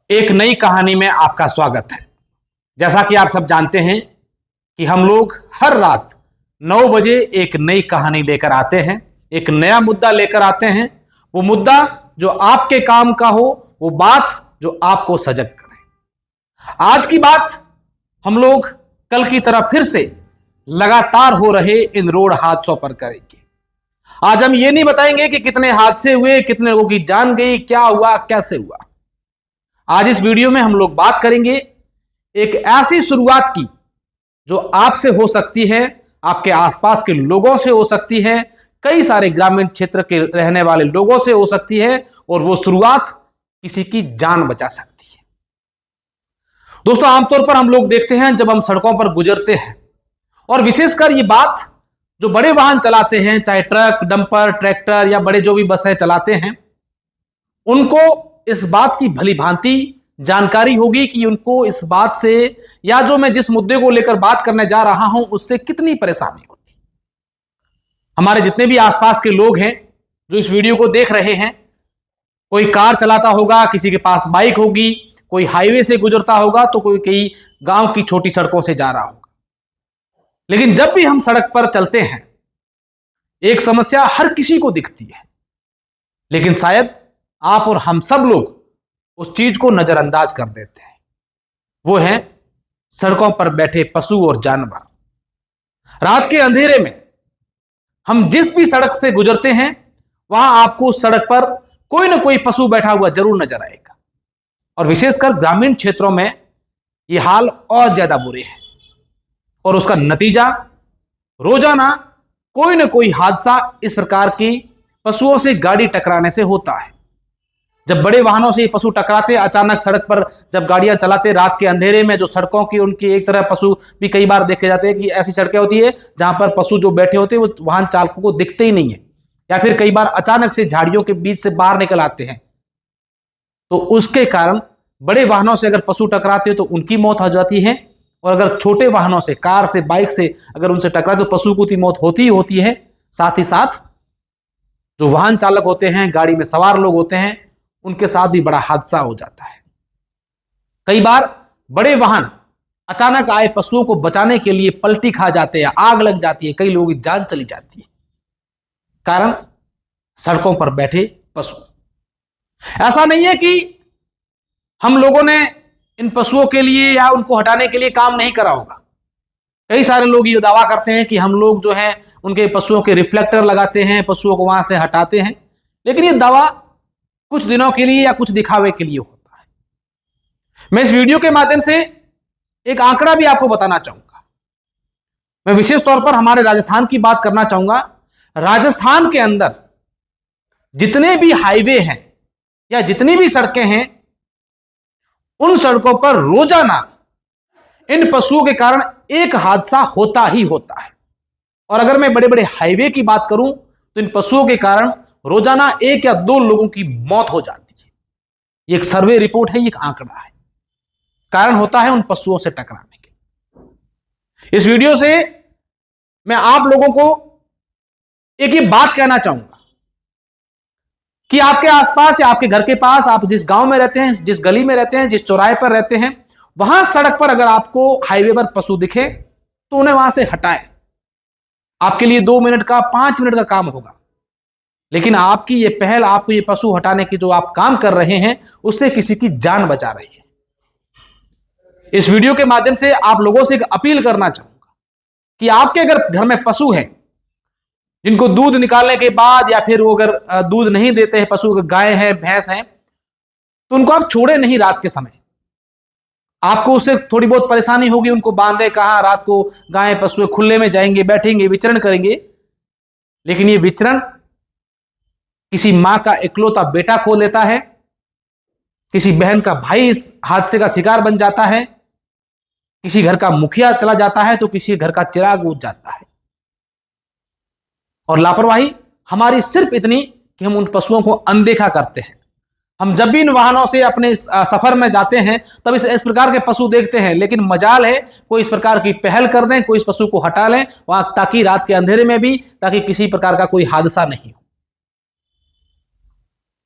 एक नई कहानी में आपका स्वागत है। जैसा कि आप सब जानते हैं कि हम लोग हर रात 9 बजे एक नई कहानी लेकर आते हैं, एक नया मुद्दा लेकर आते हैं। वो मुद्दा जो आपके काम का हो, वो बात जो आपको सजग करे। आज की बात हम लोग कल की तरह फिर से लगातार हो रहे इन रोड हादसों पर करेंगे। आज हम ये नहीं बताएंगे कि कितने हादसे हुए, कितने लोगों की जान गई, क्या हुआ, कैसे हुआ। आज इस वीडियो में हम लोग बात करेंगे एक ऐसी शुरुआत की जो आपसे हो सकती है, आपके आसपास के लोगों से हो सकती है, कई सारे ग्रामीण क्षेत्र के रहने वाले लोगों से हो सकती है, और वो शुरुआत किसी की जान बचा सकती है। दोस्तों, आमतौर पर हम लोग देखते हैं जब हम सड़कों पर गुजरते हैं, और विशेषकर ये बात जो बड़े वाहन चलाते हैं, चाहे ट्रक, डंपर, ट्रैक्टर या बड़े जो भी बसें चलाते हैं, उनको इस बात की भली भांति जानकारी होगी कि उनको इस बात से या जो मैं जिस मुद्दे को लेकर बात करने जा रहा हूं उससे कितनी परेशानी होती। हमारे जितने भी आसपास के लोग हैं जो इस वीडियो को देख रहे हैं, कोई कार चलाता होगा, किसी के पास बाइक होगी, कोई हाईवे से गुजरता होगा, तो कोई कई गांव की छोटी सड़कों से जा रहा होगा। लेकिन जब भी हम सड़क पर चलते हैं, एक समस्या हर किसी को दिखती है, लेकिन शायद आप और हम सब लोग उस चीज को नजरअंदाज कर देते हैं। वो है सड़कों पर बैठे पशु और जानवर। रात के अंधेरे में हम जिस भी सड़क पे गुजरते हैं, वहां आपको उस सड़क पर कोई ना कोई पशु बैठा हुआ जरूर नजर आएगा। और विशेषकर ग्रामीण क्षेत्रों में ये हाल और ज्यादा बुरे हैं, और उसका नतीजा रोजाना कोई ना कोई हादसा इस प्रकार की पशुओं से गाड़ी टकराने से होता है। जब बड़े वाहनों से ये पशु टकराते, अचानक सड़क पर जब गाड़ियां चलाते रात के अंधेरे में, जो सड़कों की उनकी एक तरह पशु भी कई बार देखे जाते हैं कि ऐसी सड़कें होती है जहां पर पशु जो बैठे होते हैं वो वाहन चालकों को दिखते ही नहीं है, या फिर कई बार अचानक से झाड़ियों के बीच से बाहर निकल आते हैं। तो उसके कारण बड़े वाहनों से अगर पशु टकराते हैं तो उनकी मौत हो जाती है, और अगर छोटे वाहनों से, कार से, बाइक से अगर उनसे टकराते तो पशु की मौत होती ही होती है। साथ ही साथ जो वाहन चालक होते हैं, गाड़ी में सवार लोग होते हैं, उनके साथ भी बड़ा हादसा हो जाता है। कई बार बड़े वाहन अचानक आए पशुओं को बचाने के लिए पलटी खा जाते हैं, आग लग जाती है, कई लोगों की जान चली जाती है, कारण सड़कों पर बैठे पशु। ऐसा नहीं है कि हम लोगों ने इन पशुओं के लिए या उनको हटाने के लिए काम नहीं करा होगा। कई सारे लोग ये दावा करते हैं कि हम लोग जो है उनके पशुओं के रिफ्लेक्टर लगाते हैं, पशुओं को वहां से हटाते हैं, लेकिन ये दावा कुछ दिनों के लिए या कुछ दिखावे के लिए होता है। मैं इस वीडियो के माध्यम से एक आंकड़ा भी आपको बताना चाहूंगा। मैं विशेष तौर पर हमारे राजस्थान की बात करना चाहूंगा। राजस्थान के अंदर जितने भी हाईवे हैं या जितनी भी सड़कें हैं, उन सड़कों पर रोजाना इन पशुओं के कारण एक हादसा होता ही होता है। और अगर मैं बड़े बड़े हाईवे की बात करूं तो इन पशुओं के कारण रोजाना 1 या 2 लोगों की मौत हो जाती है। ये एक सर्वे रिपोर्ट है, ये एक आंकड़ा है। कारण होता है उन पशुओं से टकराने के। इस वीडियो से मैं आप लोगों को एक ही बात कहना चाहूंगा कि आपके आसपास या आपके घर के पास, आप जिस गांव में रहते हैं, जिस गली में रहते हैं, जिस चौराहे पर रहते हैं, वहां सड़क पर अगर आपको हाईवे पर पशु दिखे तो उन्हें वहां से हटाएं। आपके लिए 2 मिनट का, 5 मिनट का काम होगा, लेकिन आपकी ये पहल, आपको ये पशु हटाने की जो आप काम कर रहे हैं, उससे किसी की जान बचा रही है। इस वीडियो के माध्यम से आप लोगों से एक अपील करना चाहूंगा कि आपके अगर घर में पशु हैं जिनको दूध निकालने के बाद, या फिर वो अगर दूध नहीं देते हैं, पशु गाय है, भैंस है, तो उनको आप छोड़े नहीं रात के समय। आपको उससे थोड़ी बहुत परेशानी होगी, उनको बांधे कहां, रात को गाय पशु खुले में जाएंगे, बैठेंगे, विचरण करेंगे, लेकिन ये विचरण किसी मां का इकलौता बेटा खो लेता है, किसी बहन का भाई इस हादसे का शिकार बन जाता है, किसी घर का मुखिया चला जाता है, तो किसी घर का चिराग बुझ जाता है। और लापरवाही हमारी सिर्फ इतनी कि हम उन पशुओं को अनदेखा करते हैं। हम जब भी इन वाहनों से अपने सफर में जाते हैं तब इस प्रकार के पशु देखते हैं, लेकिन मजाल है कोई इस प्रकार की पहल कर दें, कोई इस पशु को हटा लें वहां, ताकि रात के अंधेरे में भी, ताकि किसी प्रकार का कोई हादसा नहीं हो।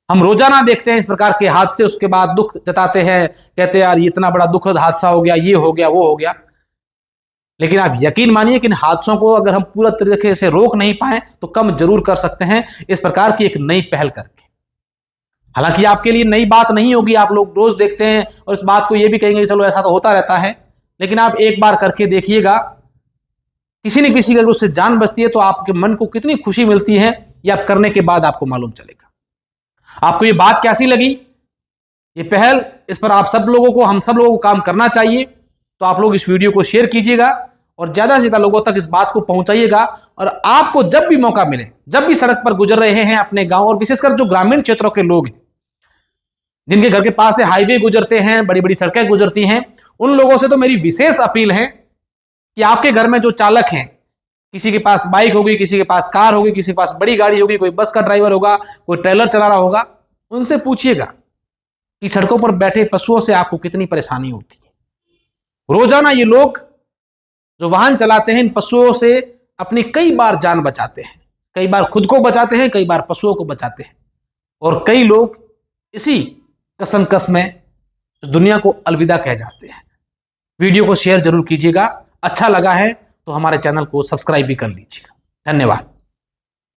हम रोजाना देखते हैं इस प्रकार के हादसे, उसके बाद दुख जताते हैं, कहते हैं यार ये इतना बड़ा दुखद हादसा हो गया, ये हो गया, वो हो गया। लेकिन आप यकीन मानिए कि इन हादसों को अगर हम पूरा तरीके से रोक नहीं पाए तो कम जरूर कर सकते हैं इस प्रकार की एक नई पहल करके। हालांकि आपके लिए नई बात नहीं होगी, आप लोग रोज देखते हैं और इस बात को ये भी कहेंगे चलो ऐसा तो होता रहता है, लेकिन आप एक बार करके देखिएगा, किसी न किसी की अगर उससे जान बचती है तो आपके मन को कितनी खुशी मिलती है, ये आप करने के बाद आपको मालूम चलेगा। आपको ये बात कैसी लगी, ये पहल, इस पर आप सब लोगों को, हम सब लोगों को काम करना चाहिए। तो आप लोग इस वीडियो को शेयर कीजिएगा और ज्यादा से ज्यादा लोगों तक इस बात को पहुंचाइएगा। और आपको जब भी मौका मिले, जब भी सड़क पर गुजर रहे हैं अपने गांव, और विशेषकर जो ग्रामीण क्षेत्रों के लोग हैं जिनके घर के पास से हाईवे गुजरते हैं, बड़ी बड़ी सड़कें गुजरती हैं, उन लोगों से तो मेरी विशेष अपील है कि आपके घर में जो चालक हैं, किसी के पास बाइक होगी, किसी के पास कार होगी, किसी के पास बड़ी गाड़ी होगी, कोई बस का ड्राइवर होगा, कोई ट्रेलर चला रहा होगा, उनसे पूछिएगा कि सड़कों पर बैठे पशुओं से आपको कितनी परेशानी होती है। रोजाना ये लोग जो वाहन चलाते हैं इन पशुओं से अपनी कई बार जान बचाते हैं, कई बार खुद को बचाते हैं, कई बार पशुओं को बचाते हैं, और कई लोग इसी कसमकस में इस दुनिया को अलविदा कह जाते हैं। वीडियो को शेयर जरूर कीजिएगा, अच्छा लगा है तो हमारे चैनल को सब्सक्राइब भी कर लीजिएगा। धन्यवाद।